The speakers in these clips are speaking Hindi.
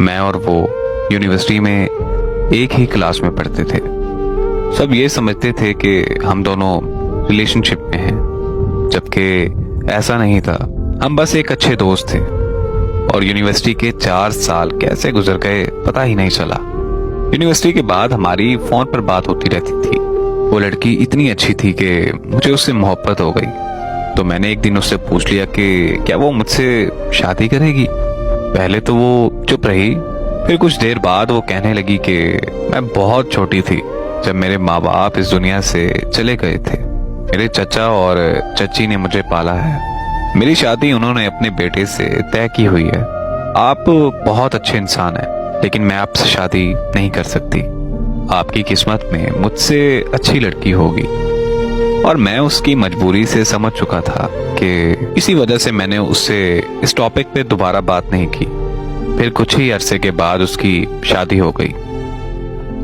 मैं और वो यूनिवर्सिटी में एक ही क्लास में पढ़ते थे। सब ये समझते थे कि हम दोनों रिलेशनशिप में हैं, जबकि ऐसा नहीं था। हम बस एक अच्छे दोस्त थे और यूनिवर्सिटी के 4 साल कैसे गुजर गए पता ही नहीं चला। यूनिवर्सिटी के बाद हमारी फोन पर बात होती रहती थी। वो लड़की इतनी अच्छी थी कि मुझे उससे मोहब्बत हो गई। तो मैंने एक दिन उससे पूछ लिया कि क्या वो मुझसे शादी करेगी। पहले तो वो चुप रही, फिर कुछ देर बाद वो कहने लगी कि मैं बहुत छोटी थी जब मेरे माँ बाप इस दुनिया से चले गए थे। मेरे चचा और चची ने मुझे पाला है। मेरी शादी उन्होंने अपने बेटे से तय की हुई है। आप बहुत अच्छे इंसान हैं, लेकिन मैं आपसे शादी नहीं कर सकती। आपकी किस्मत में मुझसे अच्छी लड़की होगी। और मैं उसकी मजबूरी से समझ चुका था कि इसी वजह से मैंने उससे इस टॉपिक पे दोबारा बात नहीं की। फिर कुछ ही अरसे के बाद उसकी शादी हो गई।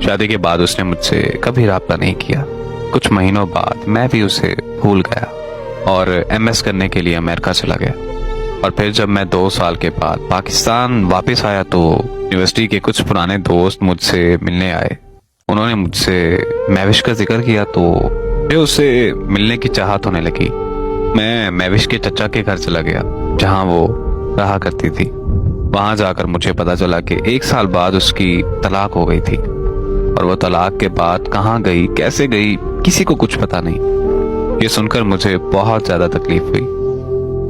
शादी के बाद उसने मुझसे कभी राब्ता नहीं किया। कुछ महीनों बाद मैं भी उसे भूल गया और एमएस करने के लिए अमेरिका चला गया। और फिर जब मैं 2 साल के बाद पाकिस्तान वापस आया तो यूनिवर्सिटी के कुछ पुराने दोस्त मुझसे मिलने आए। उन्होंने मुझसे महविश का जिक्र किया तो मुझे उससे मिलने की चाहत होने लगी। मैं महविश के चचा के घर चला गया जहां वो रहा करती थी। वहां जाकर मुझे पता चला कि 1 साल बाद उसकी तलाक हो गई थी। और वो तलाक के बाद कहाँ गई, कैसे गई, किसी को कुछ पता नहीं। ये सुनकर मुझे बहुत ज्यादा तकलीफ हुई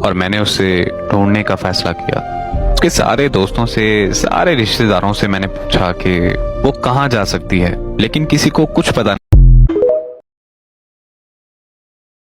और मैंने उसे ढूंढने का फैसला किया। उसके सारे दोस्तों से, सारे रिश्तेदारों से मैंने पूछा कि वो कहाँ जा सकती है, लेकिन किसी को कुछ पता नहीं।